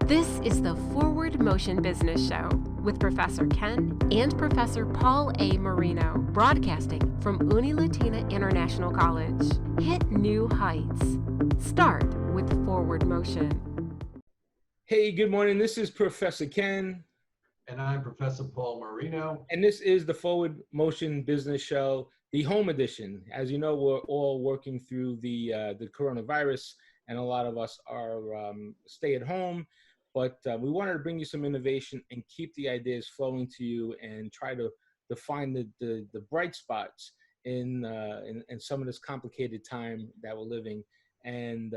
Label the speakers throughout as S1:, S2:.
S1: This is the Forward Motion Business Show with Professor Ken and Professor Paul A. Marino, broadcasting from Uni Latina International College. Hit new heights. Start with Forward Motion.
S2: Hey, good morning. This is Professor Ken.
S3: And I'm Professor Paul Marino.
S2: And this is the Forward Motion Business Show, the home edition. As you know, we're all working through the coronavirus, and a lot of us are stay at home. But we wanted to bring you some innovation and keep the ideas flowing to you and try to find the bright spots in some of this complicated time that we're living. And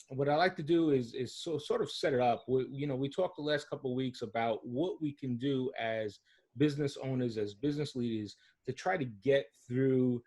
S2: what I like to do is sort of set it up. We talked the last couple of weeks about what we can do as business owners, as business leaders, to try to get through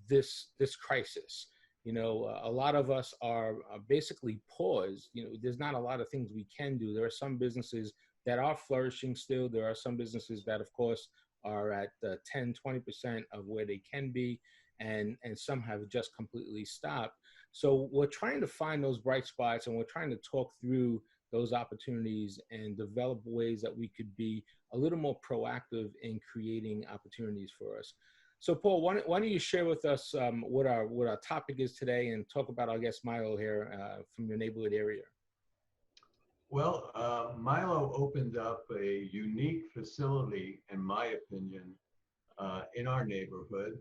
S2: this crisis. A lot of us are basically paused. There's not a lot of things we can do. There are some businesses that are flourishing still. There are some businesses that, of course, are at 10, 20% of where they can be, and some have just completely stopped. So we're trying to find those bright spots, and we're trying to talk through those opportunities and develop ways that we could be a little more proactive in creating opportunities for us. So, Paul, why don't you share with us what our topic is today, and talk about our guest Milo here from your neighborhood area.
S3: Well, Mylo opened up a unique facility, in my opinion, in our neighborhood.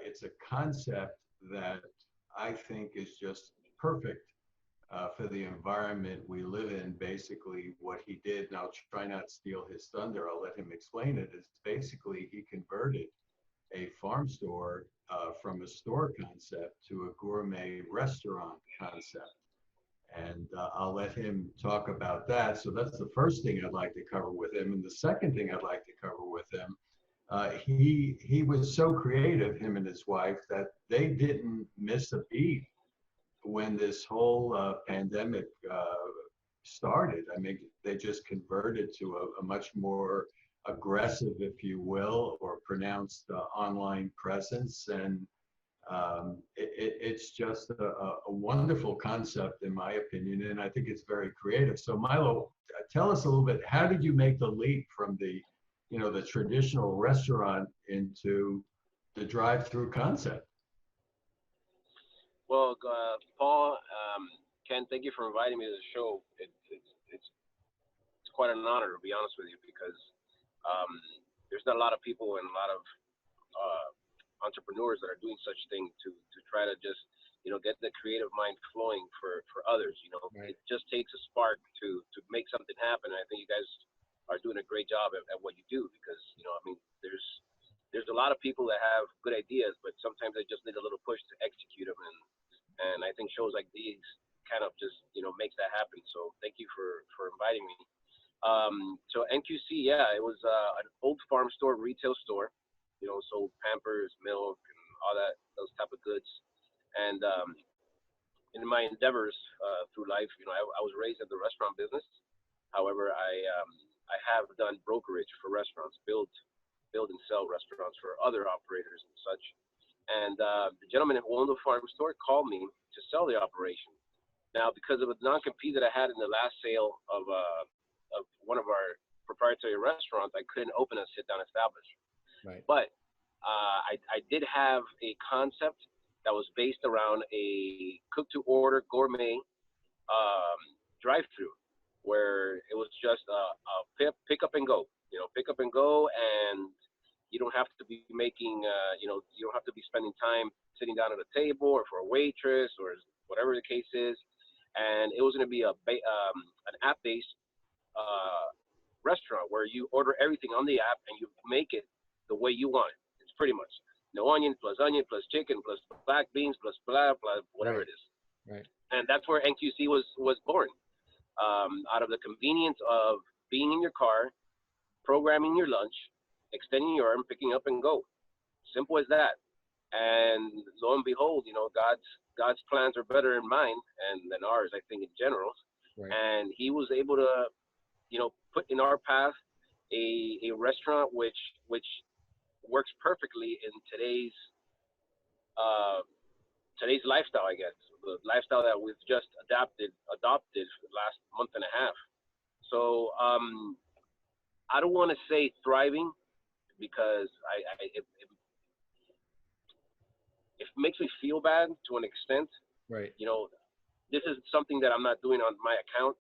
S3: It's a concept that I think is just perfect for the environment we live in. Basically, what he did, and I'll try not to steal his thunder, I'll let him explain it, is basically he converted a farm store from a store concept to a gourmet restaurant concept. And I'll let him talk about that. So that's the first thing I'd like to cover with him. And the second thing I'd like to cover with him, he was so creative, him and his wife, that they didn't miss a beat when this whole pandemic started. I mean, they just converted to a much more aggressive, if you will, or pronounced online presence. And it's just a wonderful concept, in my opinion, and I think it's very creative. So Mylo, tell us a little bit, how did you make the leap from the traditional restaurant into the drive-through concept?
S4: Well, Paul, Ken, thank you for inviting me to the show. It's quite an honor, to be honest with you, because there's not a lot of people and a lot of entrepreneurs that are doing such thing to try to just get the creative mind flowing for others.
S2: Right.
S4: It just takes a spark to make something happen. And I think you guys are doing a great job at what you do, because there's a lot of people that have good ideas, but sometimes they just need a little push to execute them, and I think shows like these kind of just makes that happen. So thank you for inviting me. So NQC, yeah, it was an old farm store, retail store, sold Pampers, milk, and all those type of goods. And in my endeavors through life, I was raised in the restaurant business. However, I have done brokerage for restaurants, build and sell restaurants for other operators and such. And the gentleman who owned the farm store called me to sell the operation. Now, because of a non-compete that I had in the last sale of one of our proprietary restaurants, I couldn't open a sit-down establishment.
S2: Right.
S4: But I did have a concept that was based around a cook-to-order gourmet drive-through, where it was just a pick up and go. Pick up and go, and you don't have to be making, you don't have to be spending time sitting down at a table or for a waitress or whatever the case is. And it was going to be an app-based restaurant where you order everything on the app and you make it the way you want it. It's pretty much no onion plus chicken plus black beans plus blah whatever
S2: Right.
S4: it is.
S2: Right.
S4: And that's where NQC was born, out of the convenience of being in your car, programming your lunch, extending your arm, picking up and go. Simple as that. And lo and behold, God's plans are better than mine and than ours, I think, in general.
S2: Right.
S4: And he was able to, put in our path a restaurant which works perfectly in today's lifestyle, I guess. the lifestyle that we've just adopted last month and a half. So I don't want to say thriving, because it makes me feel bad to an extent.
S2: Right.
S4: You know, this is something that I'm not doing on my account.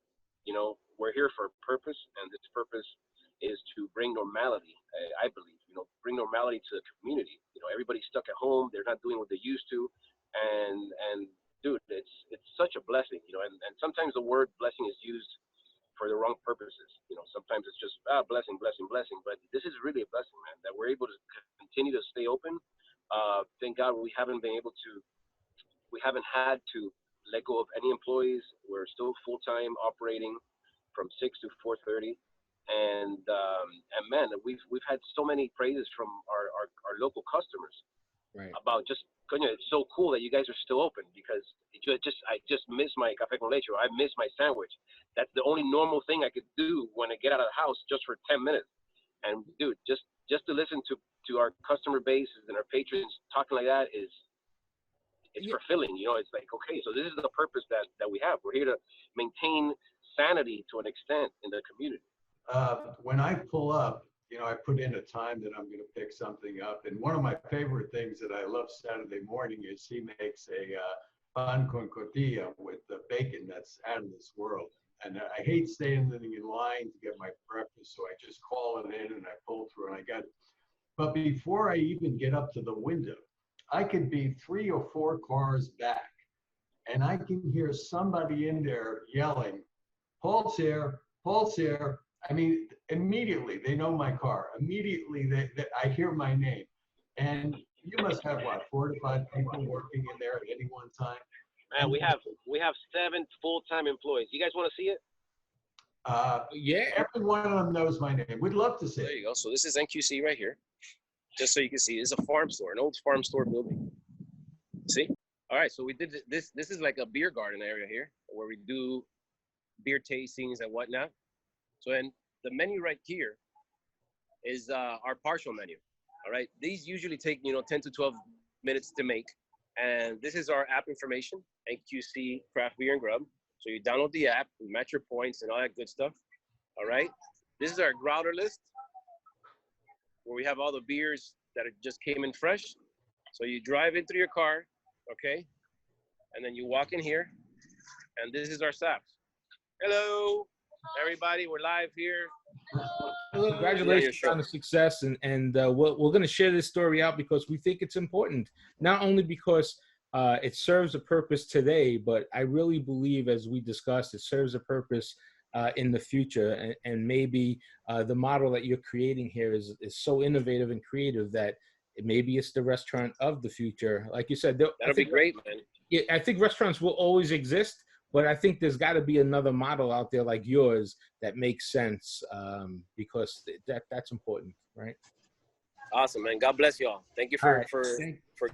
S4: You know, we're here for a purpose, and this purpose is to bring normality, I believe, you know, bring normality to the community. You know, everybody's stuck at home. They're not doing what they used to. And dude, it's such a blessing, you know, and sometimes the word blessing is used for the wrong purposes. You know, sometimes it's just blessing, blessing, blessing. But this is really a blessing, man, that we're able to continue to stay open. Thank God we haven't had to let go of any employees. We're still full-time operating from 6 to 4:30. And man, we've had so many praises from our local customers, right, about just, it's so cool that you guys are still open, because I just miss my café con leche. I miss my sandwich. That's the only normal thing I could do when I get out of the house, just for 10 minutes. And dude, just to listen to our customer base and our patrons talking like that it's fulfilling. You know, it's like, okay, so this is the purpose that we have. We're here to maintain sanity to an extent in the community.
S3: When I pull up, you know, I put in a time that I'm going to pick something up. And one of my favorite things that I love Saturday morning is he makes a pan con cotilla with the bacon that's out of this world. And I hate standing in line to get my breakfast, so I just call it in and I pull through and I got it. But before I even get up to the window, I could be 3 or 4 cars back, and I can hear somebody in there yelling, "Paul's here, Paul's here." I mean, immediately they know my car. Immediately I hear my name. And you must have, what, 4 to 5 people working in there at any one time?
S4: Man, we have 7 full-time employees. You guys want to see it?
S3: Yeah. Every one of them knows my name. We'd love to see it.
S4: There you go. So this is NQC right here. Just so you can see, it's a farm store, an old farm store building. See? All right, so we did this. This is like a beer garden area here, where we do beer tastings and whatnot. So, and the menu right here is our partial menu. All right, these usually take 10 to 12 minutes to make, and this is our app information, NQC Craft Beer and Grub. So you download the app, you match your points and all that good stuff. All right, this is our growler list, where we have all the beers that just came in fresh. So you drive into your car, okay, and then you walk in here, and this is our saps. Hello. Everybody, we're live here.
S2: Congratulations on the success, and we're going to share this story out because we think it's important, not only because it serves a purpose today, but I really believe, as we discussed, it serves a purpose in the future, and maybe the model that you're creating here is so innovative and creative that maybe it's the restaurant of the future. Like you said,
S4: that'll be great, man.
S2: Yeah, I think restaurants will always exist. But I think there's got to be another model out there like yours that makes sense, because that's important, right?
S4: Awesome, man. God bless y'all. Thank you for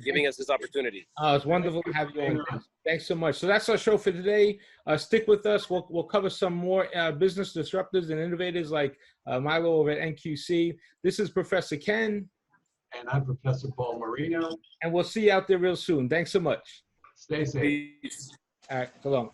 S4: giving us this opportunity.
S2: It's wonderful to have you on. Thanks so much. So that's our show for today. Stick with us. We'll cover some more business disruptors and innovators like Milo over at NQC. This is Professor Ken.
S3: And I'm Professor Paul Marino.
S2: And we'll see you out there real soon. Thanks so much.
S3: Stay safe.
S2: Peace. All right, so long.